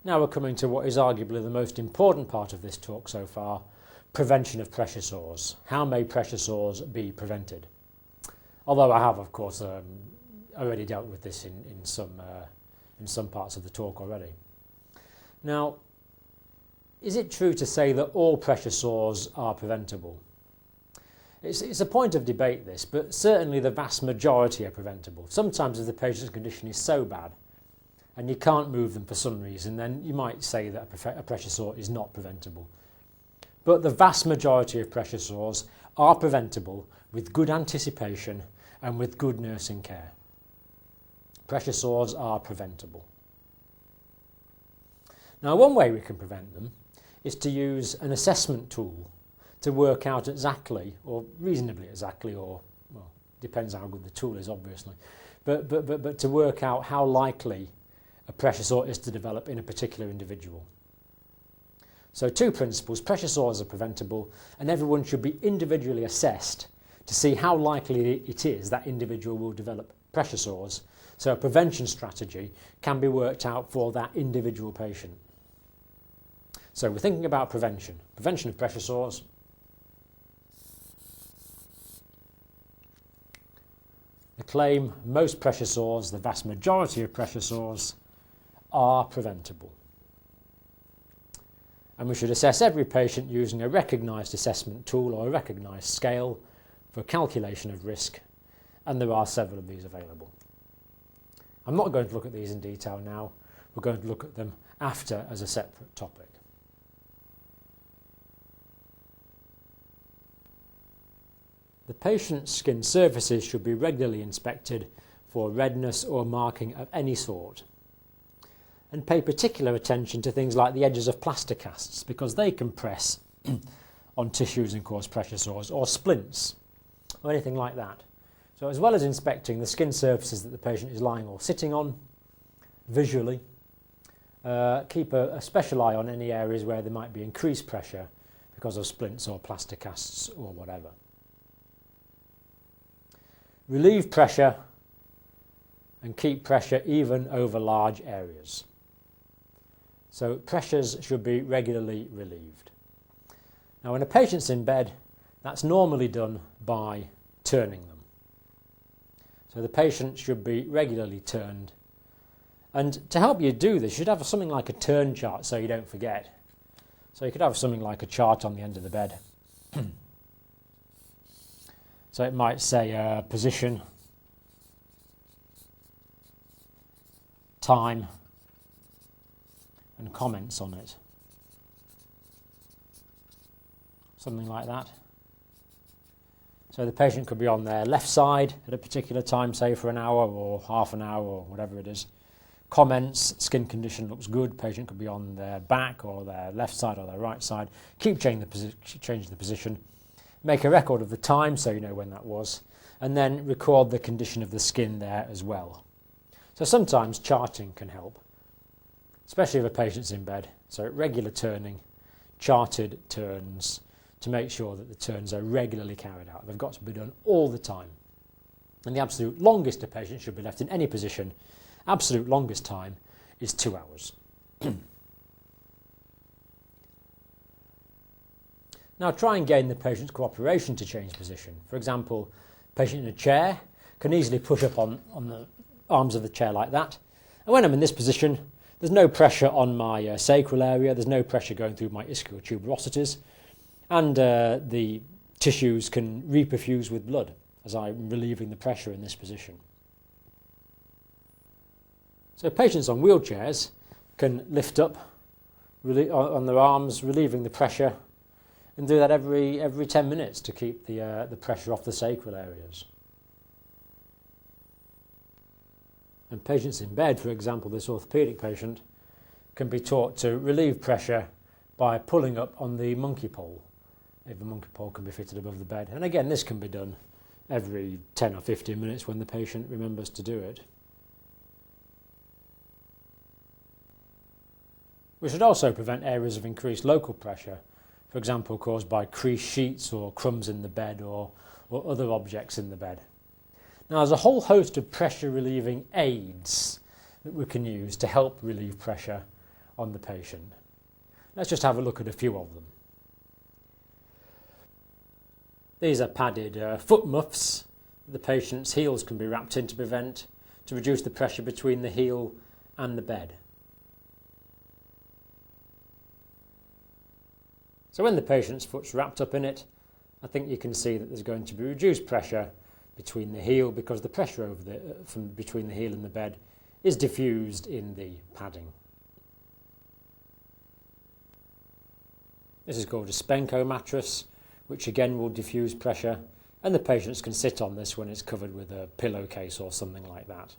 Now we're coming to what is arguably the most important part of this talk so far, prevention of pressure sores. How may pressure sores be prevented? Although I have, of course, already dealt with this in some parts of the talk already. Now, is it true to say that all pressure sores are preventable? It's a point of debate, this, but certainly the vast majority are preventable. Sometimes if the patient's condition is so bad and you can't move them for some reason, then you might say that a pressure sore is not preventable. But the vast majority of pressure sores are preventable with good anticipation and with good nursing care. Pressure sores are preventable. Now, one way we can prevent them is to use an assessment tool to work out exactly, or reasonably exactly, or, well, depends how good the tool is, obviously, but to work out how likely a pressure sore is to develop in a particular individual. So 2 principles: pressure sores are preventable, and everyone should be individually assessed to see how likely it is that individual will develop pressure sores, so a prevention strategy can be worked out for that individual patient. So we're thinking about prevention of pressure sores. The claim: most pressure sores, the vast majority of pressure sores, are preventable. And we should assess every patient using a recognised assessment tool or a recognised scale for calculation of risk, and there are several of these available. I'm not going to look at these in detail now. We're going to look at them after as a separate topic. The patient's skin surfaces should be regularly inspected for redness or marking of any sort. And pay particular attention to things like the edges of plaster casts, because they can press on tissues and cause pressure sores, or splints, or anything like that. So as well as inspecting the skin surfaces that the patient is lying or sitting on, visually, keep a special eye on any areas where there might be increased pressure because of splints or plaster casts or whatever. Relieve pressure and keep pressure even over large areas. So pressures should be regularly relieved. Now when a patient's in bed, that's normally done by turning them. So the patient should be regularly turned. And to help you do this, you should have something like a turn chart so you don't forget. So you could have something like a chart on the end of the bed. So it might say position, time, and comments on it. Something like that. So the patient could be on their left side at a particular time, say for an hour or half an hour or whatever it is. Comments: skin condition looks good. Patient could be on their back or their left side or their right side. Keep changing the position. Make a record of the time so you know when that was, and then record the condition of the skin there as well. So sometimes charting can help, especially if a patient's in bed. So regular turning, charted turns, to make sure that the turns are regularly carried out. They've got to be done all the time. And the absolute longest a patient should be left in any position, absolute longest time, is 2 hours. Now try and gain the patient's cooperation to change position. For example, patient in a chair can easily push up on the arms of the chair like that. And when I'm in this position, there's no pressure on my sacral area, there's no pressure going through my ischial tuberosities, and the tissues can reperfuse with blood as I'm relieving the pressure in this position. So patients on wheelchairs can lift up on their arms, relieving the pressure, and do that every 10 minutes to keep the pressure off the sacral areas. And patients in bed, for example, this orthopaedic patient, can be taught to relieve pressure by pulling up on the monkey pole, if the monkey pole can be fitted above the bed. And again, this can be done every 10 or 15 minutes when the patient remembers to do it. We should also prevent areas of increased local pressure, for example, caused by creased sheets or crumbs in the bed or other objects in the bed. Now, there's a whole host of pressure relieving aids that we can use to help relieve pressure on the patient. Let's just have a look at a few of them. These are padded foot muffs the patient's heels can be wrapped in to reduce the pressure between the heel and the bed. So when the patient's foot's wrapped up in it, I think you can see that there's going to be reduced pressure between the heel because the pressure from between the heel and the bed is diffused in the padding. This is called a Spenco mattress, which again will diffuse pressure, and the patients can sit on this when it's covered with a pillowcase or something like that.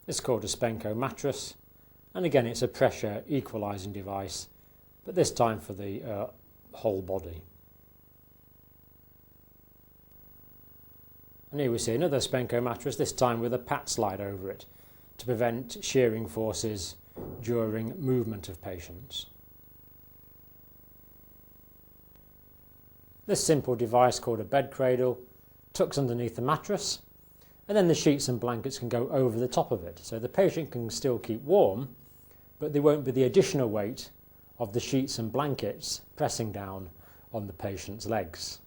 It's called a Spenco mattress, and again it's a pressure equalising device, but this time for the whole body. And here we see another Spenco mattress, this time with a pat slide over it to prevent shearing forces during movement of patients. This simple device called a bed cradle tucks underneath the mattress, and then the sheets and blankets can go over the top of it, so the patient can still keep warm, but there won't be the additional weight of the sheets and blankets pressing down on the patient's legs.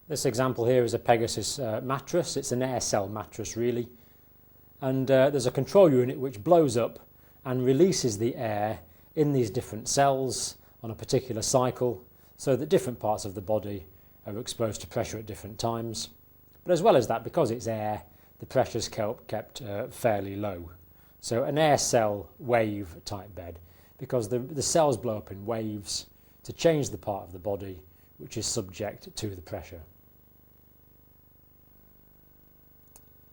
This example here is a Pegasus mattress. It's an air cell mattress really, and there's a control unit which blows up and releases the air in these different cells on a particular cycle so that different parts of the body are exposed to pressure at different times. But as well as that, because it's air, the pressure is kept fairly low. So an air cell wave type bed, because the cells blow up in waves to change the part of the body which is subject to the pressure.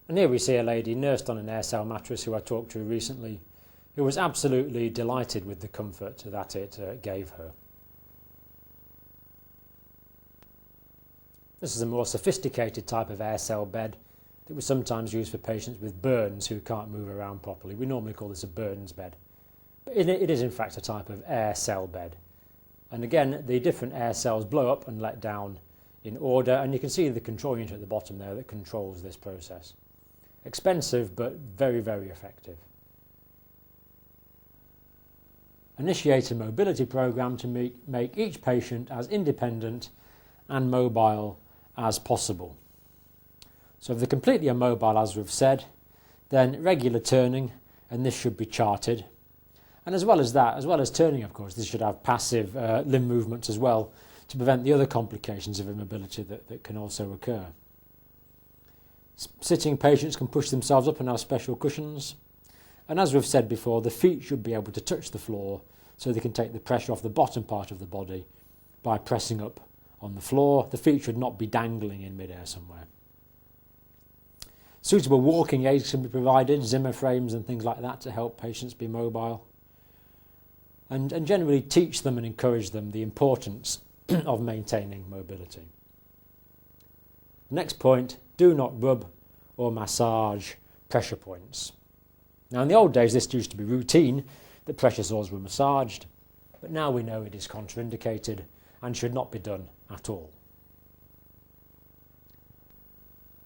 And here we see a lady nursed on an air cell mattress who I talked to recently, who was absolutely delighted with the comfort that it gave her. This is a more sophisticated type of air cell bed that we sometimes use for patients with burns who can't move around properly. We normally call this a burns bed. But it is in fact a type of air cell bed. And again, the different air cells blow up and let down in order, and you can see the control unit at the bottom there that controls this process. Expensive, but very, very effective. Initiate a mobility program to make each patient as independent and mobile as possible. So if they're completely immobile, as we've said, then regular turning, and this should be charted. And as well as that, as well as turning, of course, this should have passive limb movements as well to prevent the other complications of immobility that can also occur. Sitting patients can push themselves up and have special cushions. And as we've said before, the feet should be able to touch the floor so they can take the pressure off the bottom part of the body by pressing up on the floor. The feet should not be dangling in midair somewhere. Suitable walking aids can be provided, Zimmer frames and things like that to help patients be mobile. And generally teach them and encourage them the importance of maintaining mobility. Next point, do not rub or massage pressure points. Now in the old days this used to be routine that pressure sores were massaged, but now we know it is contraindicated and should not be done at all.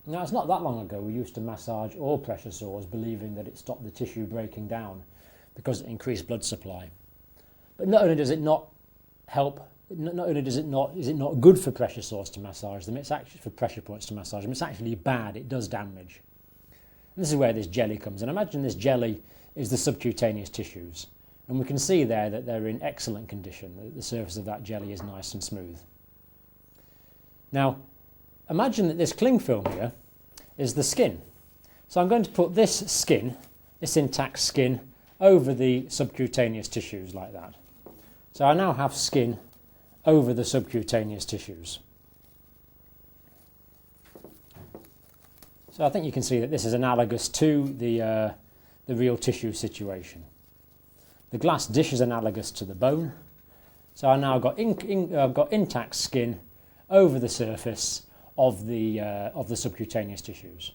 Now it's not that long ago we used to massage all pressure sores believing that it stopped the tissue breaking down because it increased blood supply. But not only does it not help, not only is it not good for pressure sores to massage them, it's actually for pressure points to massage them, it's actually bad, it does damage. And this is where this jelly comes in. Imagine this jelly is the subcutaneous tissues, and we can see there that they're in excellent condition. The surface of that jelly is nice and smooth. Now, imagine that this cling film here is the skin. So I'm going to put this skin, this intact skin, over the subcutaneous tissues like that. So I now have skin over the subcutaneous tissues. So I think you can see that this is analogous to the real tissue situation. The glass dish is analogous to the bone. So I now got I've got intact skin over the surface of the subcutaneous tissues.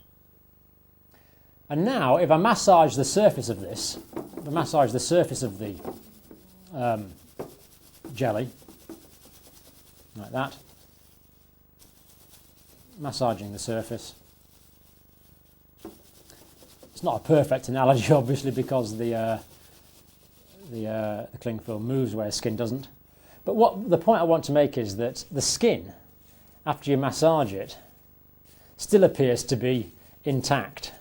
And now, if I massage the surface of this, if I massage the surface of the jelly, like that, massaging the surface, It's not a perfect analogy, obviously, because the cling film moves where skin doesn't. But what the point I want to make is that the skin, after you massage it, still appears to be intact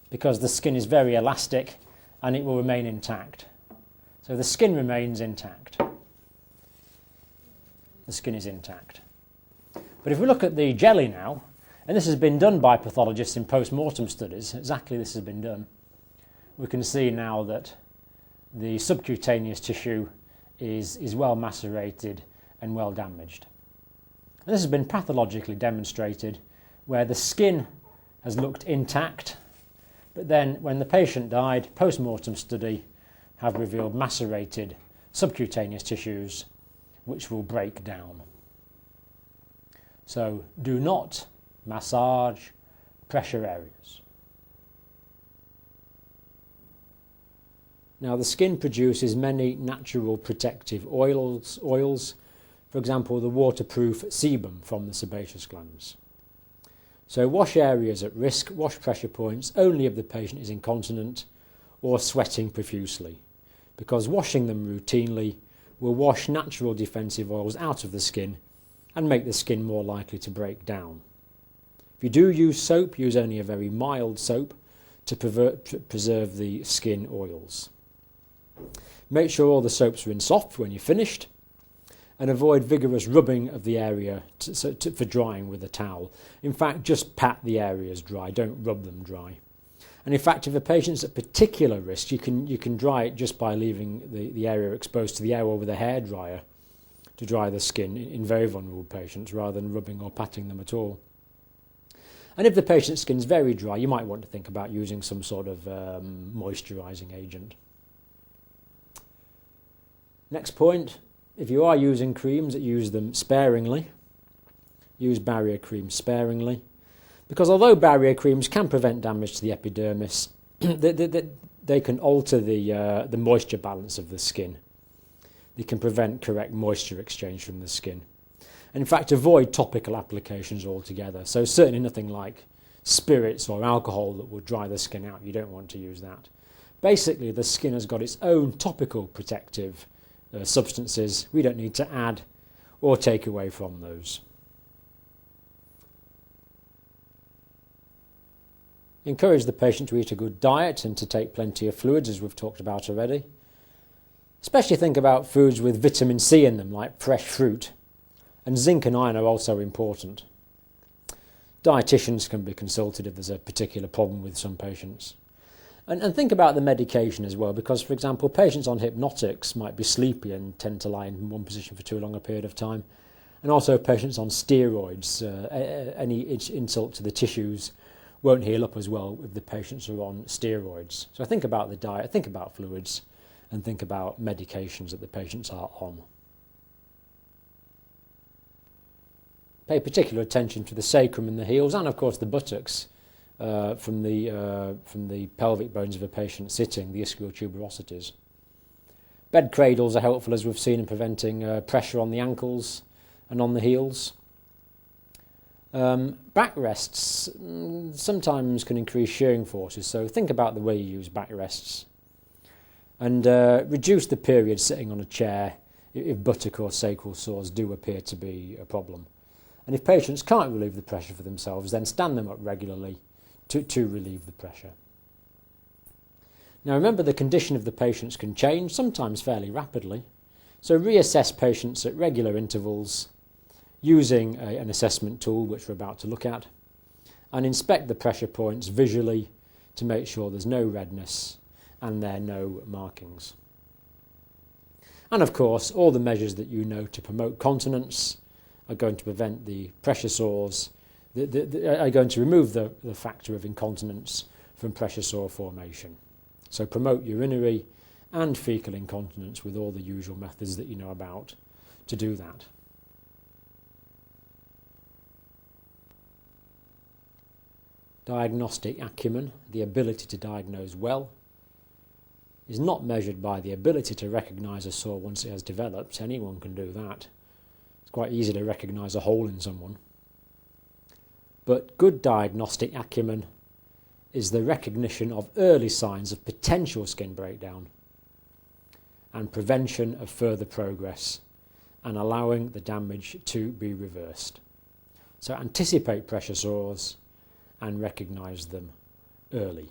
because the skin is very elastic and it will remain intact. So the skin remains intact. The skin is intact. But if we look at the jelly now, and this has been done by pathologists in post-mortem studies, exactly this has been done, we can see now that the subcutaneous tissue is well macerated and well damaged. And this has been pathologically demonstrated where the skin has looked intact, but then when the patient died, post-mortem study have revealed macerated subcutaneous tissues which will break down. So do not massage pressure areas. Now the skin produces many natural protective oils, for example the waterproof sebum from the sebaceous glands. So wash areas at risk, wash pressure points only if the patient is incontinent or sweating profusely, because washing them routinely will wash natural defensive oils out of the skin and make the skin more likely to break down. If you do use soap, use only a very mild soap to preserve the skin oils. Make sure all the soaps are in soft when you're finished, and avoid vigorous rubbing of the area for drying with a towel. In fact, just pat the areas dry, don't rub them dry. And in fact, if a patient's at particular risk, you can dry it just by leaving the area exposed to the air with a hairdryer to dry the skin in very vulnerable patients rather than rubbing or patting them at all. And if the patient's skin's very dry, you might want to think about using some sort of moisturising agent. Next point, if you are using creams, use them sparingly. Use barrier creams sparingly. Because although barrier creams can prevent damage to the epidermis, they can alter the moisture balance of the skin. They can prevent correct moisture exchange from the skin. And in fact, avoid topical applications altogether. So certainly nothing like spirits or alcohol that will dry the skin out. You don't want to use that. Basically, the skin has got its own topical protective substances. We don't need to add or take away from those. Encourage the patient to eat a good diet and to take plenty of fluids, as we've talked about already. Especially think about foods with vitamin C in them, like fresh fruit. And zinc and iron are also important. Dietitians can be consulted if there's a particular problem with some patients. And think about the medication as well, because, for example, patients on hypnotics might be sleepy and tend to lie in one position for too long a period of time. And also patients on steroids, any insult to the tissues won't heal up as well if the patients are on steroids. So think about the diet, think about fluids, and think about medications that the patients are on. Pay particular attention to the sacrum and the heels, and of course the buttocks from the pelvic bones of a patient sitting, the ischial tuberosities. Bed cradles are helpful, as we've seen, in preventing pressure on the ankles and on the heels. Backrests sometimes can increase shearing forces, so think about the way you use backrests. And reduce the period sitting on a chair if buttock or sacral sores do appear to be a problem. And if patients can't relieve the pressure for themselves, then stand them up regularly to relieve the pressure. Now remember, the condition of the patients can change, sometimes fairly rapidly, so reassess patients at regular intervals using an assessment tool, which we're about to look at, and inspect the pressure points visually to make sure there's no redness and there are no markings. And of course, all the measures that you know to promote continence are going to prevent the pressure sores, are going to remove the factor of incontinence from pressure sore formation. So promote urinary and fecal incontinence with all the usual methods that you know about to do that. Diagnostic acumen, the ability to diagnose well, is not measured by the ability to recognise a sore once it has developed. Anyone can do that. It's quite easy to recognise a hole in someone. But good diagnostic acumen is the recognition of early signs of potential skin breakdown and prevention of further progress and allowing the damage to be reversed. So anticipate pressure sores and recognise them early.